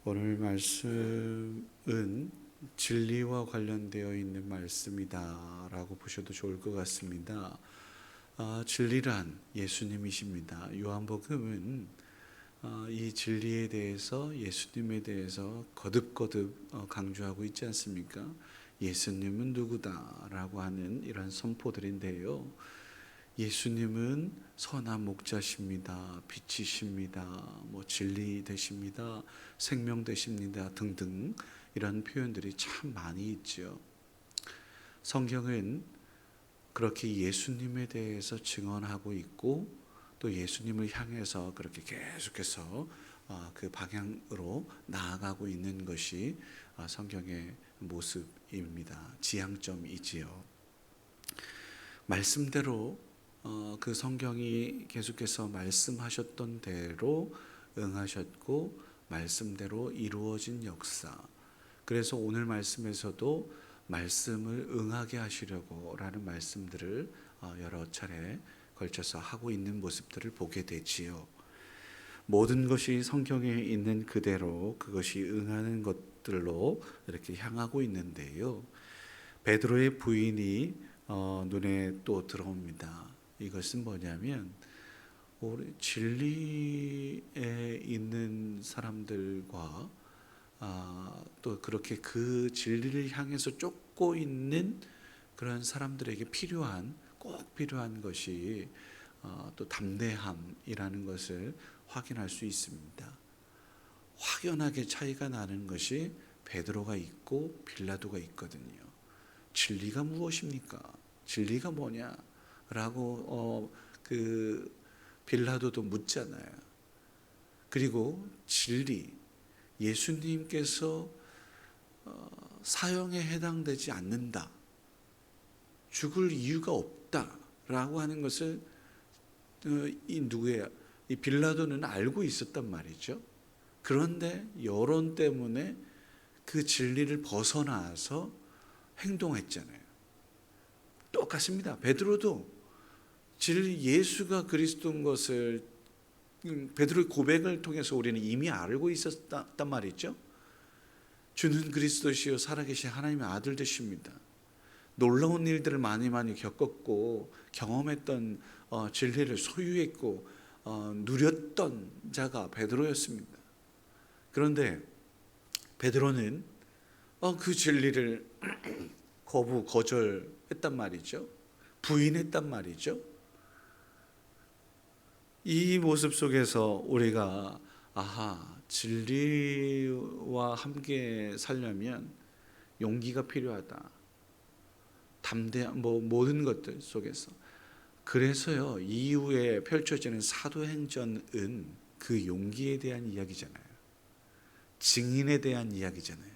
오늘 말씀은 진리와 관련되어 있는 말씀이다라고 보셔도 좋을 것 같습니다. 진리란 예수님이십니다. 요한복음은 이 진리에 대해서 예수님에 대해서 거듭거듭 강조하고 있지 않습니까? 예수님은 누구다라고 하는 이런 선포들인데요. 예수님은 선한 목자십니다. 빛이십니다. 진리 되십니다. 생명 되십니다. 등등 이런 표현들이 참 많이 있죠. 성경은 그렇게 예수님에 대해서 증언하고 있고 또 예수님을 향해서 그렇게 계속해서 그 방향으로 나아가고 있는 것이 성경의 모습입니다. 지향점이지요. 말씀대로 그 성경이 계속해서 말씀하셨던 대로 응하셨고 말씀대로 이루어진 역사. 그래서 오늘 말씀에서도 말씀을 응하게 하시려고 라는 말씀들을 여러 차례 걸쳐서 하고 있는 모습들을 보게 되지요. 모든 것이 성경에 있는 그대로 그것이 응하는 것들로 이렇게 향하고 있는데요. 베드로의 부인이 눈에 또 들어옵니다. 이것은 뭐냐면 진리에 있는 사람들과 또 그렇게 그 진리를 향해서 쫓고 있는 그런 사람들에게 꼭 필요한 것이 또 담대함이라는 것을 확인할 수 있습니다. 확연하게 차이가 나는 것이 베드로가 있고 빌라도가 있거든요. 진리가 무엇입니까? 진리가 뭐냐? 라고 그 빌라도도 묻잖아요. 그리고 진리, 예수님께서 사형에 해당되지 않는다, 죽을 이유가 없다라고 하는 것을 이 빌라도는 알고 있었단 말이죠. 그런데 여론 때문에 그 진리를 벗어나서 행동했잖아요. 똑같습니다. 베드로도 예수가 그리스도인 것을 베드로의 고백을 통해서 우리는 이미 알고 있었단 말이죠. 주는 그리스도시요 살아계신 하나님의 아들 되십니다. 놀라운 일들을 많이 겪었고 경험했던 진리를 소유했고 누렸던 자가 베드로였습니다. 그런데 베드로는 그 진리를 거절했단 말이죠. 부인했단 말이죠. 이 모습 속에서 우리가 진리와 함께 살려면 용기가 필요하다. 모든 것들 속에서. 그래서요, 이후에 펼쳐지는 사도행전은 그 용기에 대한 이야기잖아요. 증인에 대한 이야기잖아요.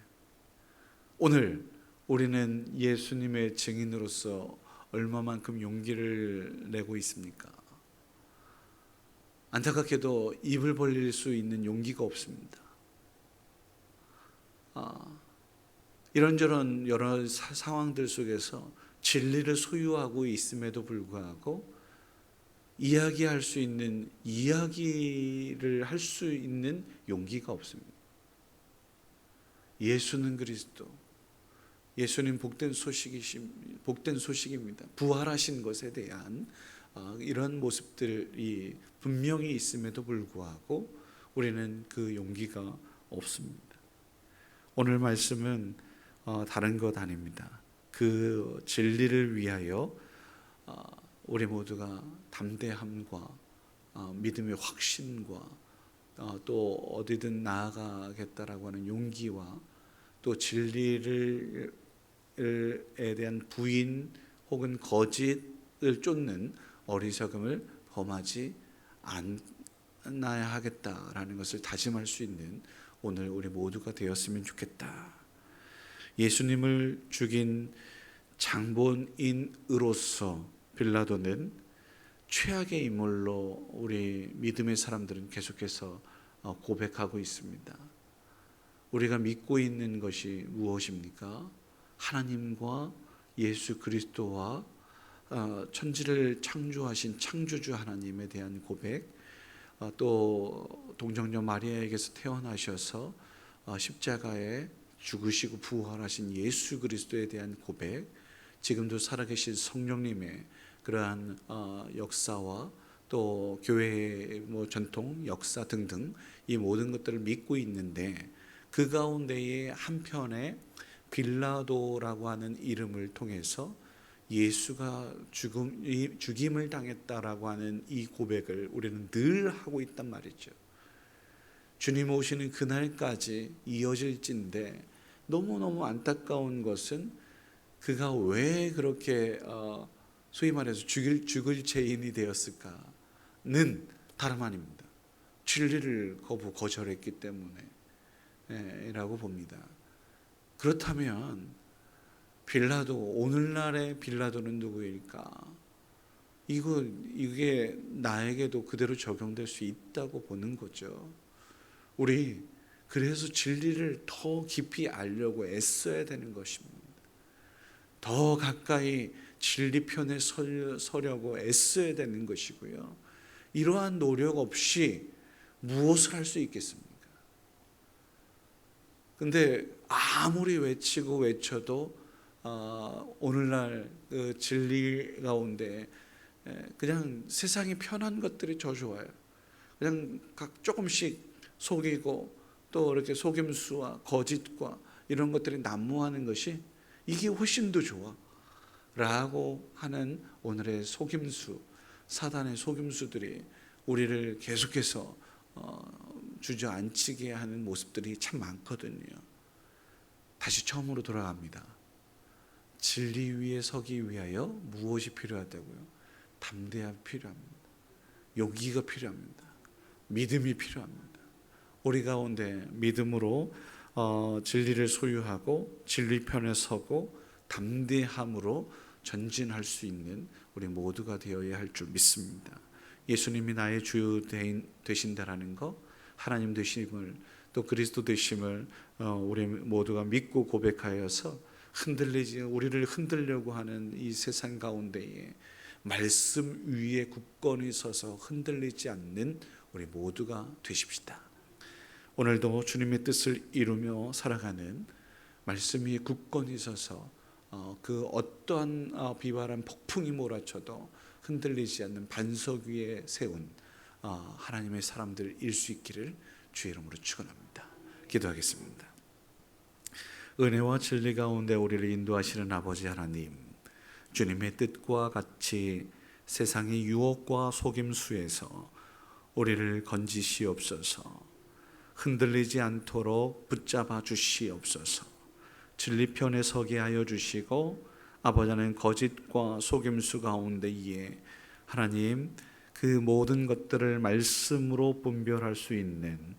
오늘 우리는 예수님의 증인으로서 얼마만큼 용기를 내고 있습니까? 안타깝게도 입을 벌릴 수 있는 용기가 없습니다. 이런저런 여러 상황들 속에서 진리를 소유하고 있음에도 불구하고 이야기를 할 수 있는 용기가 없습니다. 예수는 그리스도, 예수님 복된 소식입니다. 부활하신 것에 대한 이런 모습들이 분명히 있음에도 불구하고 우리는 그 용기가 없습니다. 오늘 말씀은 다른 것 아닙니다. 그 진리를 위하여 우리 모두가 담대함과 믿음의 확신과 또 어디든 나아가겠다라고 하는 용기와 또 진리에 대한 부인 혹은 거짓을 쫓는 어리석음을 범하지 않아야 하겠다라는 것을 다짐할 수 있는 오늘 우리 모두가 되었으면 좋겠다. 예수님을 죽인 장본인으로서 빌라도는 최악의 인물로 우리 믿음의 사람들은 계속해서 고백하고 있습니다. 우리가 믿고 있는 것이 무엇입니까? 하나님과 예수 그리스도와 천지를 창조하신 창조주 하나님에 대한 고백, 또 동정녀 마리아에게서 태어나셔서 십자가에 죽으시고 부활하신 예수 그리스도에 대한 고백, 지금도 살아계신 성령님의 그러한 역사와 또 교회의 전통, 역사 등등 이 모든 것들을 믿고 있는데, 그 가운데에 한편에 빌라도라고 하는 이름을 통해서 예수가 죽임을 당했다라고 하는 이 고백을 우리는 늘 하고 있단 말이죠. 주님 오시는 그날까지 이어질진데, 너무너무 안타까운 것은 그가 왜 그렇게 소위 말해서 죽을 죄인이 되었을까는 다름 아닙니다. 진리를 거절했기 때문에 라고 봅니다. 그렇다면 빌라도, 오늘날의 빌라도는 누구일까? 이게 나에게도 그대로 적용될 수 있다고 보는 거죠. 우리 그래서 진리를 더 깊이 알려고 애써야 되는 것입니다. 더 가까이 진리 편에 서려고 애써야 되는 것이고요. 이러한 노력 없이 무엇을 할 수 있겠습니까? 근데 아무리 외치고 외쳐도 오늘날 그 진리 가운데 그냥 세상이 편한 것들이 더 좋아요. 그냥 조금씩 속이고 또 이렇게 속임수와 거짓과 이런 것들이 난무하는 것이 이게 훨씬 더 좋아 라고 하는 오늘의 속임수, 사단의 속임수들이 우리를 계속해서 주저앉히게 하는 모습들이 참 많거든요. 다시 처음으로 돌아갑니다. 진리 위에 서기 위하여 무엇이 필요하다고요? 담대함이 필요합니다. 용기가 필요합니다. 믿음이 필요합니다. 우리 가운데 믿음으로 진리를 소유하고 진리 편에 서고 담대함으로 전진할 수 있는 우리 모두가 되어야 할 줄 믿습니다. 예수님이 나의 주 되신다라는 것, 하나님 되심을, 또 그리스도 되심을 우리 모두가 믿고 고백하여서 우리를 흔들려고 하는 이 세상 가운데에 말씀 위에 굳건히 서서 흔들리지 않는 우리 모두가 되십시다. 오늘도 주님의 뜻을 이루며 살아가는, 말씀 위에 굳건히 서서 그 어떠한 비바람 폭풍이 몰아쳐도 흔들리지 않는 반석 위에 세운 하나님의 사람들일 수 있기를 주의 이름으로 축원합니다. 기도하겠습니다. 은혜와 진리 가운데 우리를 인도하시는 아버지 하나님, 주님의 뜻과 같이 세상의 유혹과 속임수에서 우리를 건지시옵소서. 흔들리지 않도록 붙잡아 주시옵소서. 진리 편에 서게 하여 주시고, 아버지 하나님, 거짓과 속임수 가운데에 하나님 그 모든 것들을 말씀으로 분별할 수 있는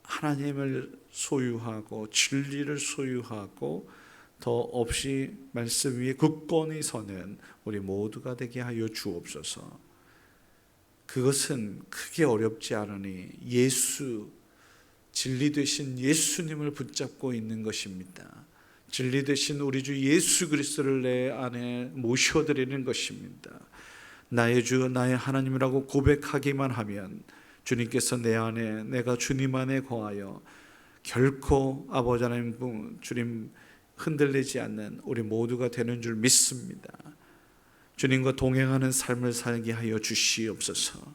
하나님을 소유하고 진리를 소유하고 더 없이 말씀 위에 굳건히 서는 우리 모두가 되게 하여 주옵소서. 그것은 크게 어렵지 않으니 진리 되신 예수님을 붙잡고 있는 것입니다. 진리 되신 우리 주 예수 그리스도를 내 안에 모셔드리는 것입니다. 나의 주 나의 하나님이라고 고백하기만 하면 주님께서 내 안에, 내가 주님 안에 거하여 결코 아버지 하나님 주님 흔들리지 않는 우리 모두가 되는 줄 믿습니다. 주님과 동행하는 삶을 살게 하여 주시옵소서.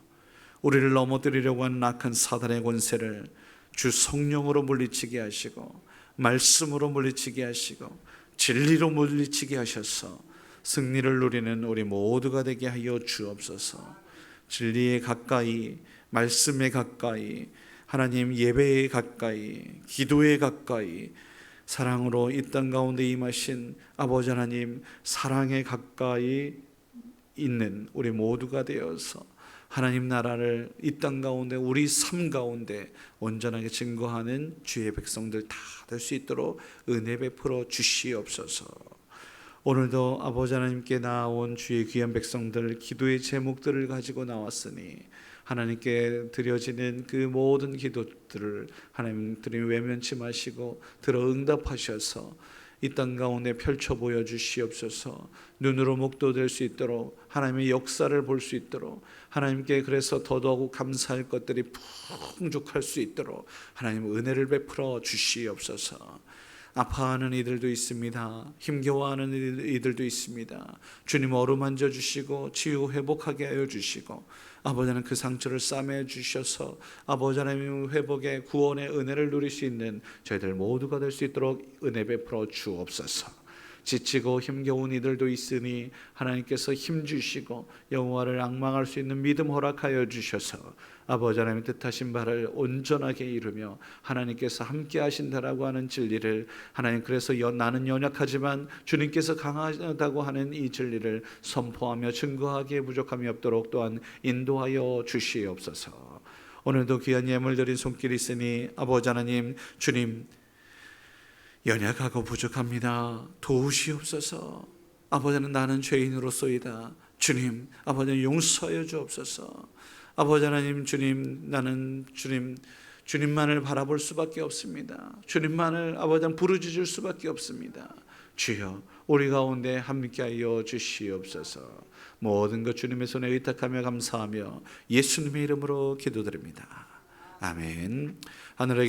우리를 넘어뜨리려고 하는 악한 사단의 권세를 주 성령으로 물리치게 하시고, 말씀으로 물리치게 하시고, 진리로 물리치게 하셔서 승리를 누리는 우리 모두가 되게 하여 주옵소서. 진리에 가까이, 말씀에 가까이, 하나님 예배에 가까이, 기도에 가까이, 사랑으로 이 땅 가운데 임하신 아버지 하나님 사랑에 가까이 있는 우리 모두가 되어서 하나님 나라를 이 땅 가운데 우리 삶 가운데 온전하게 증거하는 주의 백성들 다 될 수 있도록 은혜 베풀어 주시옵소서. 오늘도 아버지 하나님께 나온 주의 귀한 백성들 기도의 제목들을 가지고 나왔으니 하나님께 드려지는 그 모든 기도들을 하나님 외면치 마시고 들어 응답하셔서 이 땅 가운데 펼쳐 보여 주시옵소서. 눈으로 목도될 수 있도록 하나님의 역사를 볼 수 있도록 하나님께 그래서 더더욱 감사할 것들이 풍족할 수 있도록 하나님 은혜를 베풀어 주시옵소서. 아파하는 이들도 있습니다. 힘겨워하는 이들도 있습니다. 주님 어루만져 주시고 치유 회복하게 하여 주시고 아버지 하나님 그 상처를 싸매 주셔서 아버지 하나님 회복의 구원의 은혜를 누릴 수 있는 저희들 모두가 될 수 있도록 은혜 베풀어 주옵소서. 지치고 힘겨운 이들도 있으니 하나님께서 힘 주시고 여호와를 앙망할 수 있는 믿음 허락하여 주셔서 아버지 하나님 뜻하신 바를 온전하게 이루며 하나님께서 함께 하신다라고 하는 진리를 하나님 그래서 나는 연약하지만 주님께서 강하다고 하는 이 진리를 선포하며 증거하기에 부족함이 없도록 또한 인도하여 주시옵소서. 오늘도 귀한 예물 드린 손길이 있으니 아버지 하나님 주님 연약하고 부족합니다. 도우시옵소서. 아버지 하나님 나는 죄인으로소이다. 주님 아버지 하나님 용서하여 주옵소서. 아버지 하나님 주님 나는 주님만을 바라볼 수밖에 없습니다. 주님만을 아버지 하나님 부르짖을 수밖에 없습니다. 주여 우리 가운데 함께하여 주시옵소서. 모든 것 주님의 손에 의탁하며 감사하며 예수님의 이름으로 기도드립니다. 아멘. 하늘에